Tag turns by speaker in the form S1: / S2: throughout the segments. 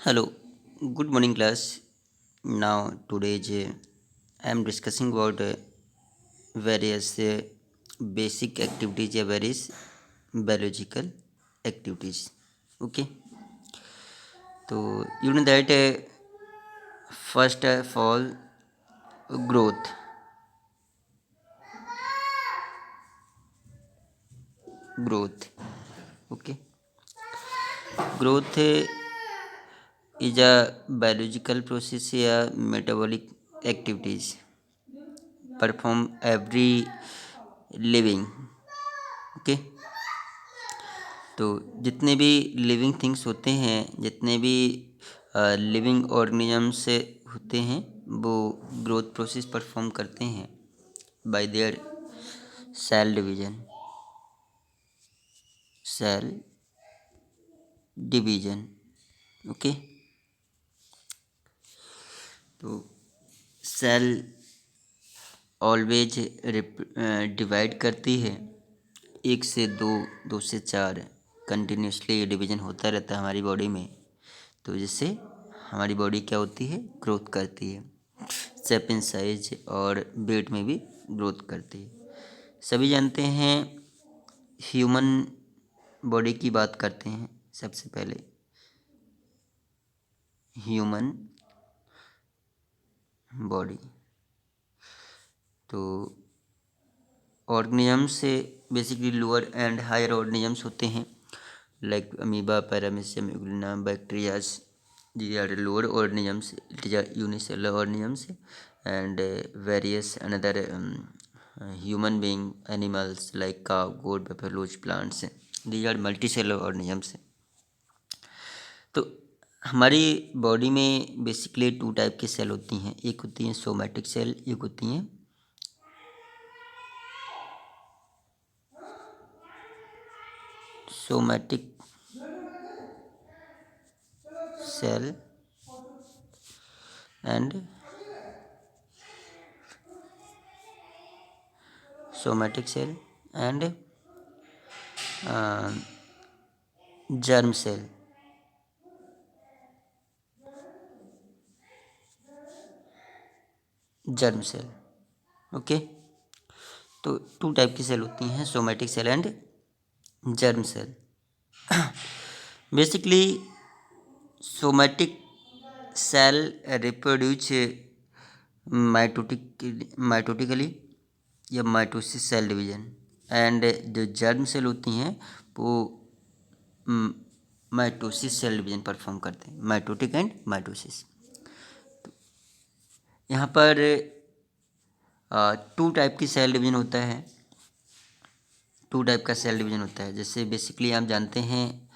S1: Hello, good morning, class. Now, today I am discussing about various basic activities या various biological activities. Okay, so you know that first of all, growth. Growth. Okay, growth is a biological process या metabolic activities perform every living. Okay. तो जितने भी living things होते हैं, जितने भी living organisms होते हैं, वो ग्रोथ प्रोसेस परफॉर्म करते हैं by their cell division. Cell division. Okay. तो सेल ऑलवेज डिवाइड करती है. एक से दो, दो से चार कंटिन्यूसली ये डिवीजन होता रहता है हमारी बॉडी में. तो जिससे हमारी बॉडी क्या होती है, ग्रोथ करती है. शेप इन साइज और वेट में भी ग्रोथ करती है. सभी जानते हैं. ह्यूमन बॉडी की बात करते हैं सबसे पहले. ह्यूमन बॉडी तो ऑर्गेनिजम्स से basically lower and higher organisms होते हैं, like amoeba, paramecium, euglena, bacterias. These are the lower organisms. It is a unicellular organisms and various another human being, animals like cow, goat, buffalo, plants. These are multicellular organisms. तो हमारी body में basically to type की cell होती हैं. एक होती हैं somatic cell, एक होती हैं somatic cell and somatic cell and germ cell. Germ cell. Okay. तो टू टाइप की सेल होती हैं, somatic cell and germ cell. Basically somatic cell reproduce mitotically या माइटोसिस सेल डिवीजन. एंड जो जर्म सेल होती हैं वो माइटोसिस सेल डिवीजन परफॉर्म करते हैं. Mitotic and mitosis. यहाँ पर टू टाइप की सेल डिवीजन होता है. टू टाइप का सेल डिवीजन होता है. जैसे बेसिकली आप जानते हैं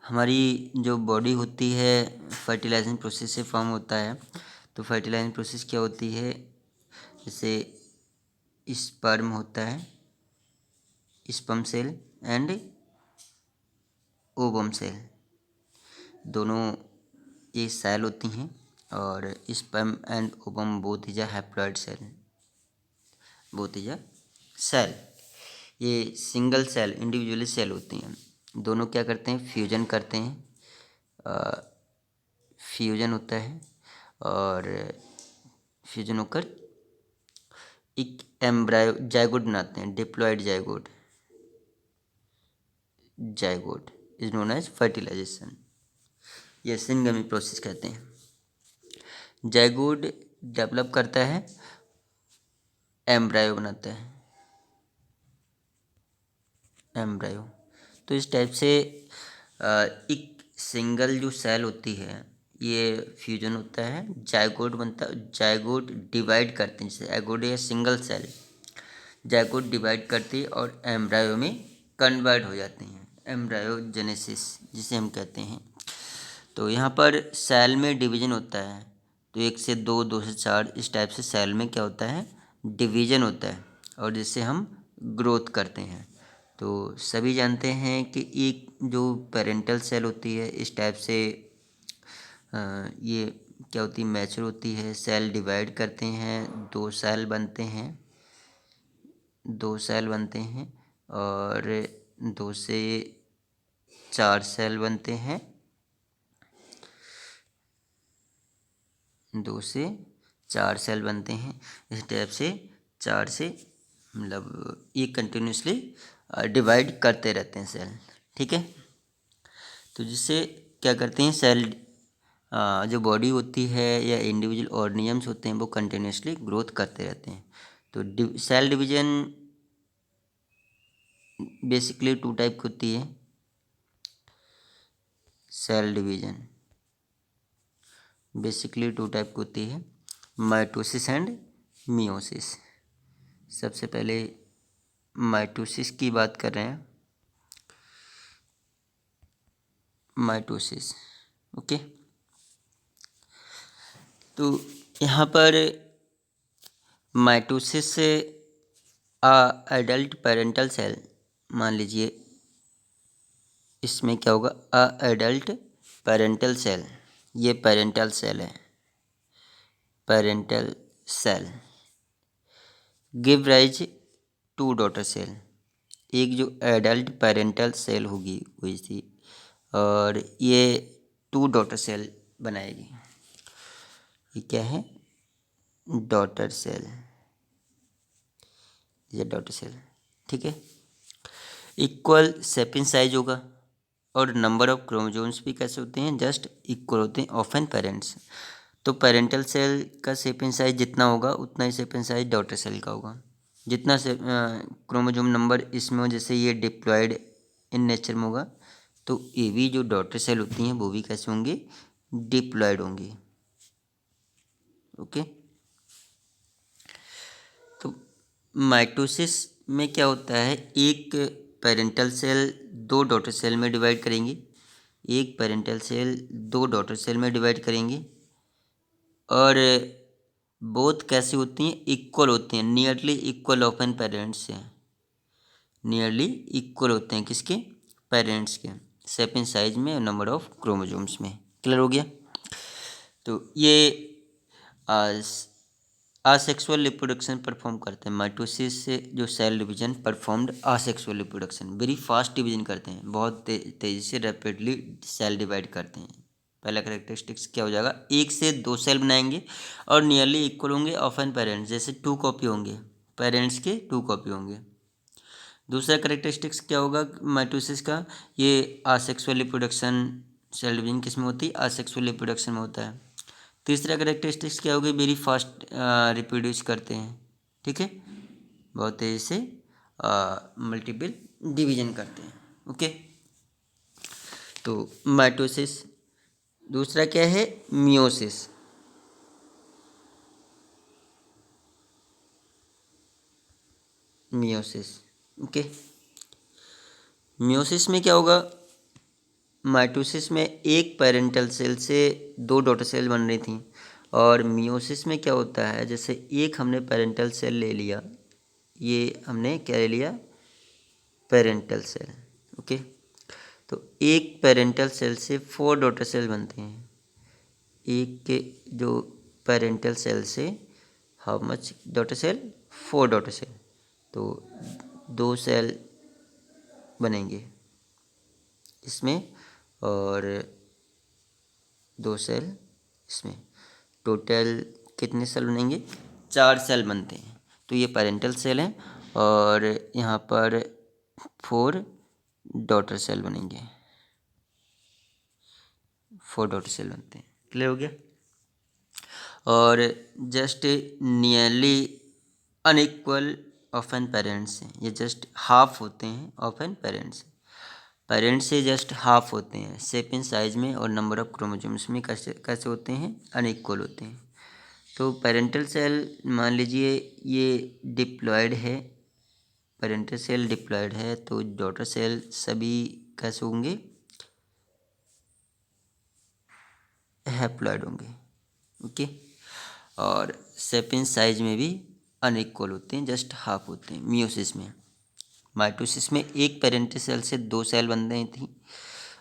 S1: हमारी जो बॉडी होती है फर्टिलाइजिंग प्रोसेस से फॉर्म होता है. तो फर्टिलाइजिंग प्रोसेस क्या होती है, जैसे स्पर्म होता है, sperm cell and ovum cell. दोनों ये सेल होती हैं और sperm and ovum both is a haploid cell. Both is a cell. ये सिंगल सेल इंडिविजुअली सेल होती हैं. दोनों क्या करते हैं, फ्यूजन करते हैं. फ्यूजन होता है और फ्यूजन होकर एक एम्ब्रायो जायगोट बनाते हैं. Diploid zygote. Zygote is known as fertilization. ये सिंगमी प्रोसेस कहते हैं. जायगोट डेवलप करता है, एम्ब्रायो बनाता है. एम्ब्रायो. तो इस टाइप से एक सिंगल जो सेल होती है ये फ्यूजन होता है, जायगोट बनता है. जायगोट डिवाइड करते हैं, जैसे एगोट या सिंगल सेल. जायगोट डिवाइड करती है और एम्ब्रायो में कन्वर्ट हो जाती हैं. एम्ब्रायोजेनेसिस जिसे हम कहते हैं. तो यहाँ पर सेल में डिवीजन होता है. तो एक से दो, दो से चार, इस टाइप से सेल में क्या होता है, डिवीजन होता है और जिससे हम ग्रोथ करते हैं. तो सभी जानते हैं कि एक जो पेरेंटल सेल होती है इस टाइप से ये क्या होती है, मैच्योर होती है. सेल डिवाइड करते हैं, दो सेल बनते हैं. दो सेल बनते हैं और दो से चार सेल बनते हैं. 2 से 4 सेल बनते हैं। इस टाइप से 4 से मतलब ये कंटिन्यूसली डिवाइड करते रहते हैं सेल, ठीक है। तो जिससे क्या करते हैं सेल जो बॉडी होती है या इंडिविजुअल ऑर्गेनिजम्स होते हैं वो कंटिन्यूसली ग्रोथ करते रहते हैं। तो सेल डिवीजन बेसिकली 2 टाइप की होती है। सेल डिवीजन बेसिकली 2 टाइप की होती है, माइटोसिस एंड मियोसिस। सबसे पहले माइटोसिस की बात कर रहे हैं। Mitosis, okay. तो यहाँ पर माइटोसिस से एडल्ट पेरेंटल सेल, मान लीजिए इसमें क्या होगा, एडल्ट पेरेंटल सेल, ये पेरेंटल सेल है, parental cell give rise to daughter cell. एक जो एडल्ट पेरेंटल सेल होगी वही थी, और ये 2 डॉटर सेल बनाएगी। ये क्या है, डॉटर सेल, ये डॉटर सेल, ठीक है। इक्वल शेप इन साइज होगा, और नंबर ऑफ क्रोमोसोम्स भी कैसे होते हैं, जस्ट इक्वल होते हैं ऑफ एन पेरेंट्स। तो पेरेंटल सेल का शेप इन साइज जितना होगा उतना ही shape and size daughter cell का होगा। जितना से क्रोमोसोम नंबर इसमें हो, जैसे ये डिप्लॉयड इन नेचर में होगा, तो ये भी जो डॉटर सेल होती हैं वो भी कैसे होंगे, डिप्लॉयड होंगी, ओके। तो माइटोसिस में क्या होता है, एक पेरेंटल सेल 2 डॉटर सेल में डिवाइड करेंगे, एक पेरेंटल सेल 2 डॉटर सेल में डिवाइड करेंगे, और बोथ कैसी होती हैं, इक्वल होती हैं, nearly equal of an parents से, नियरली इक्वल होते हैं किसके, पेरेंट्स के, शेप इन साइज में और नंबर ऑफ क्रोमोसोम्स में। क्लियर हो गया। तो ये आसेक्सुअल रिप्रोडक्शन परफॉर्म करते हैं। माइटोसिस से जो cell division performed asexual reproduction, very fast division करते हैं, बहुत तेज़ी से रैपिडली सेल डिवाइड करते हैं। पहला करेक्टरिस्टिक्स क्या हो जाएगा, 1 से 2 सेल बनाएंगे और नियरली इक्वल होंगे ऑफ एन पेरेंट्स, जैसे 2 कॉपी होंगे, पेरेंट्स के 2 कॉपी होंगे। दूसरा करेक्टरिस्टिक्स क्या होगा माइटोसिस का, ये आसेक्सुअल रिप्रोडक्शन, सेल डिवीजन किस में होती है, आसेक्सुअल रिप्रोडक्शन में होता है। तीसरा करेक्टरिस्टिक्स क्या होगी, वेरी फास्ट रिप्रोड्यूस करते हैं, ठीक है, बहुत तेज़ी से मल्टीपल डिवीजन करते हैं, ओके। तो माइटोसिस। दूसरा क्या है, मियोसिस। Meiosis, okay. मियोसिस में क्या होगा, माइटोसिस में एक पेरेंटल सेल से 2 डॉटर सेल बन रही थी, और मियोसिस में क्या होता है, जैसे एक हमने पेरेंटल सेल ले लिया, ये हमने क्या ले लिया, पेरेंटल सेल, ओके। तो एक पेरेंटल सेल से 4 डॉटर सेल बनते हैं। एक के जो पेरेंटल सेल से how much daughter cell, 4 daughter cell, तो 2 सेल बनेंगे इसमें, और 2 सेल इसमें, टोटल कितने सेल बनेंगे, 4 सेल बनते हैं। तो ये पेरेंटल सेल हैं, और यहाँ पर 4 डॉटर सेल बनेंगे, 4 डॉटर सेल बनते हैं। क्लियर हो गया। और just nearly unequal of an parents हैं, ये जस्ट हाफ होते हैं ऑफ एन पेरेंट्स, पेरेंट्स से जस्ट हाफ होते हैं, शेप इन साइज में और नंबर ऑफ क्रोमोसोम्स में कैसे कैसे होते हैं, अनइक्वल होते हैं। तो पेरेंटल सेल मान लीजिए ये डिप्लॉयड है, पेरेंटल सेल डिप्लॉयड है, तो डॉटर सेल सभी कैसे होंगे, हैप्लॉयड होंगे, ओके। और शेप इन साइज में भी अनइक्वल होते हैं, जस्ट हाफ होते हैं मियोसिस में। माइटोसिस में एक पेरेंटल सेल से 2 सेल बन रही थी,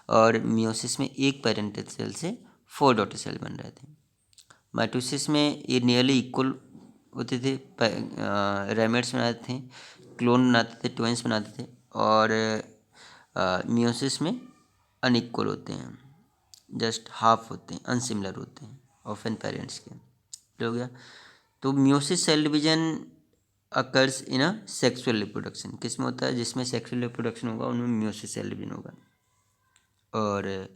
S1: और मियोसिस में एक पेरेंटल सेल से 4 डॉटर सेल बन रहे थे। माइटोसिस में ये नियरली इक्वल होते थे, रैमेट्स बनाते थे, क्लोन बनाते थे, ट्विंस बनाते थे, और मियोसिस में अनइक्वल होते हैं, जस्ट हाफ होते हैं, अनसिमिलर होते हैं, ऑफन पेरेंट्स के हो गया। तो meiosis cell division occurs in a sexual reproduction, किस में होता है, जिसमें सेक्सुअल रिप्रोडक्शन होगा उनमें म्यूसिस सेल डिवीजन होगा। और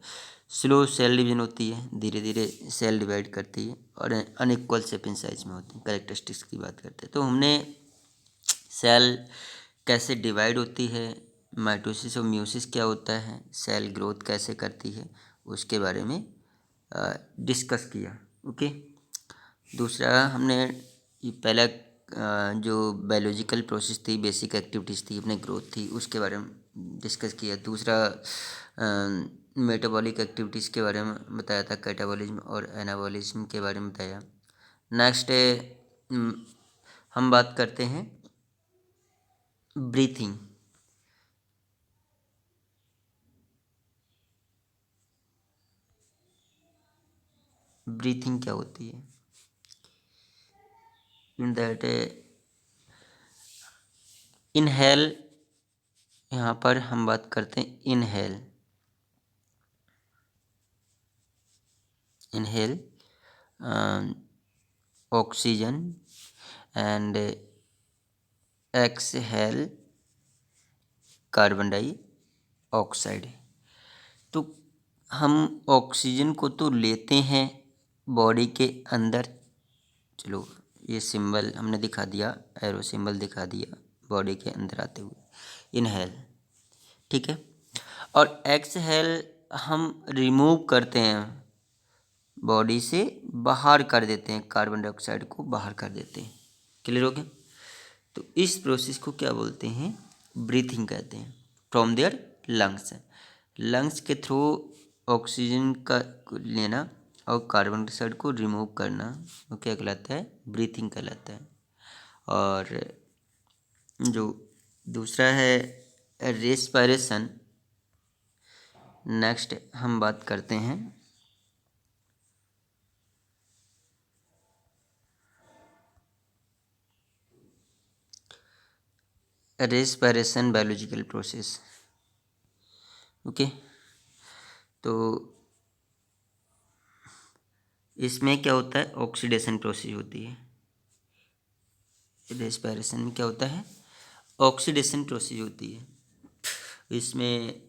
S1: स्लो सेल डिवीजन होती है, धीरे धीरे सेल डिवाइड करती है और अनइक्वल शेप इन साइज में होती है। कैरेक्टरिस्टिक्स की बात करते हैं तो हमने सेल कैसे डिवाइड होती है, माइटोसिस और म्यूसिस क्या होता है, सेल ग्रोथ कैसे करती है, उसके बारे में डिस्कस किया। ओके। दूसरा हमने ये पहला जो बायोलॉजिकल प्रोसेस थी, बेसिक एक्टिविटीज़ थी, अपने ग्रोथ थी, उसके बारे में डिस्कस किया। दूसरा मेटाबॉलिक एक्टिविटीज़ के बारे में बताया था, कैटाबॉलिज्म और एनाबॉलिज्म के बारे में बताया। नेक्स्ट हम बात करते हैं ब्रीथिंग। ब्रीथिंग क्या होती है, इन दैट इनहेल, यहाँ पर हम बात करते हैं inhale. Inhale oxygen and exhale carbon dioxide. तो हम ऑक्सीजन को तो लेते हैं बॉडी के अंदर, चलो ये सिंबल हमने दिखा दिया, एरो सिंबल दिखा दिया बॉडी के अंदर आते हुए, इनहेल, ठीक है। और एक्सहेल हम रिमूव करते हैं, बॉडी से बाहर कर देते हैं, कार्बन डाइऑक्साइड को बाहर कर देते हैं। क्लियर हो गया। तो इस प्रोसेस को क्या बोलते हैं, ब्रीथिंग कहते हैं। फ्रॉम देयर लंग्स, लंग्स के थ्रू ऑक्सीजन का लेना और कार्बन डाइऑक्साइड को रिमूव करना, वो क्या कहलाता है, ब्रीथिंग कहलाता है। और जो दूसरा है रेस्पिरेशन, नेक्स्ट हम बात करते हैं रेस्पिरेशन बायोलॉजिकल प्रोसेस। ओके। तो इसमें क्या होता है, ऑक्सीडेशन प्रोसेस होती है। रेस्पिरेशन में क्या होता है, ऑक्सीडेशन प्रोसेस होती है। इसमें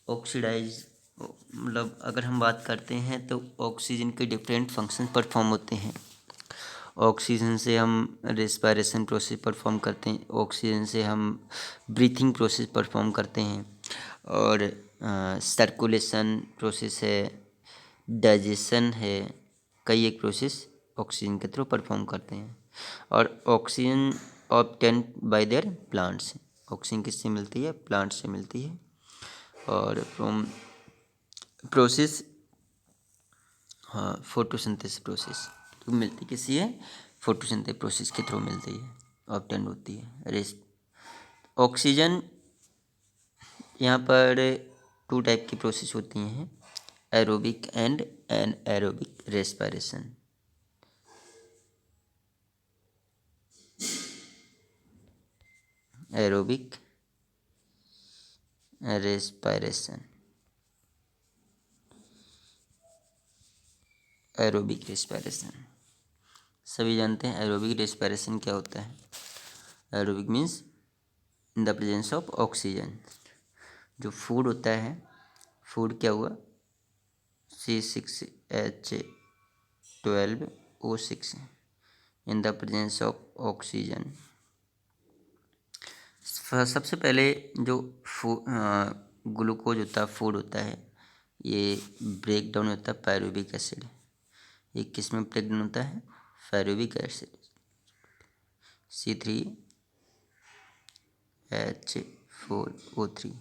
S1: ऑक्सीडाइज, मतलब अगर हम बात करते हैं तो ऑक्सीजन के डिफरेंट फंक्शन परफॉर्म होते हैं। ऑक्सीजन से हम रेस्पिरेशन प्रोसेस परफॉर्म करते हैं, ऑक्सीजन से हम ब्रीथिंग प्रोसेस परफॉर्म करते हैं, और सर्कुलेशन प्रोसेस है, डाइजेशन है, कई एक प्रोसेस ऑक्सीजन के थ्रू परफॉर्म करते हैं। और oxygen obtain bye there plants, oxygen किससे मिलती है, प्लांट से मिलती है। और फ्रॉम प्रोसेस, हाँ, फोटोसिंथेसिस प्रोसेस तो मिलती किसी है, फोटोसिंथेसिस प्रोसेस के थ्रू मिलती है, ऑब्टेन होती है। रेस ऑक्सीजन, यहाँ पर 2 टाइप की प्रोसेस होती हैं, aerobic and anaerobic respiration. Aerobic respiration, aerobic respiration सभी जानते हैं। एरोबिक रेस्पिरेशन क्या होता है, aerobic means in the presence of oxygen. जो फूड होता है, फूड क्या हुआ, C6H12O6 in the presence of oxygen. सबसे पहले जो ग्लूकोज होता है, फूड होता है, ये ब्रेक डाउन होता है पायरुविक एसिड। ये किस में ब्रेक डाउन होता है, पायरुविक एसिड, C3H4O3,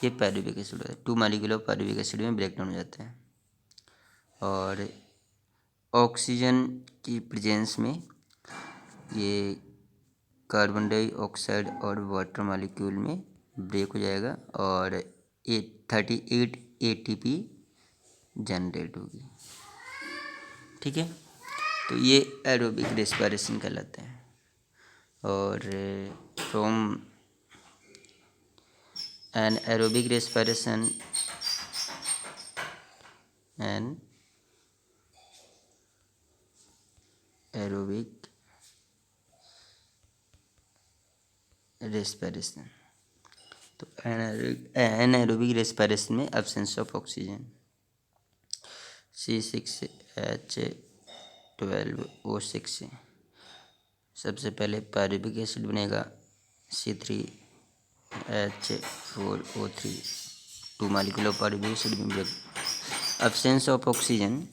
S1: ये पायरुविक एसिड होता है। 2 मॉलिक्यूल ऑफ पायरुविक एसिड में ब्रेक डाउन हो जाते हैं। और ऑक्सीजन की प्रेजेंस में ये कार्बन डाइऑक्साइड और वाटर मॉलिक्यूल में ब्रेक हो जाएगा और 38 ATP जनरेट होगी, ठीक है। तो ये एरोबिक रेस्पिरेशन कहलाते हैं। और from an aerobic respiration an respiration. तो एनारोबिक रेस्पिरेशन में एब्सेंस ऑफ ऑक्सीजन, C6H12O6 से सबसे पहले पायरुविक एसिड बनेगा C3H4O3, 2 molecule of pyruvic acid में ब्रेक। एब्सेंस ऑफ ऑक्सीजन,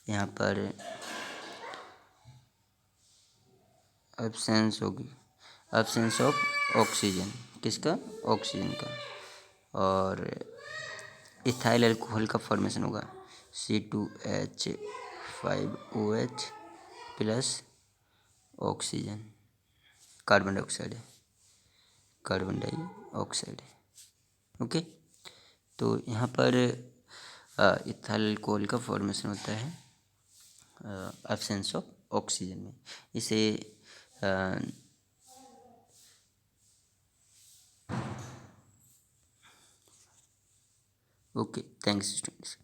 S1: यहाँ पर एब्सेंस होगी, एब्सेंस ऑफ ऑक्सीजन, किसका? ऑक्सीजन का। और इथाइल अल्कोहल का फॉर्मेशन होगा C2H5OH plus oxygen, carbon dioxide है, कार्बन डाइऑक्साइड है। ओके, तो यहाँ पर इथाइल अल्कोहल का फॉर्मेशन होता है एब्सेंस ऑफ ऑक्सीजन में। इसे ओके, थैंक्स स्टूडेंट्स।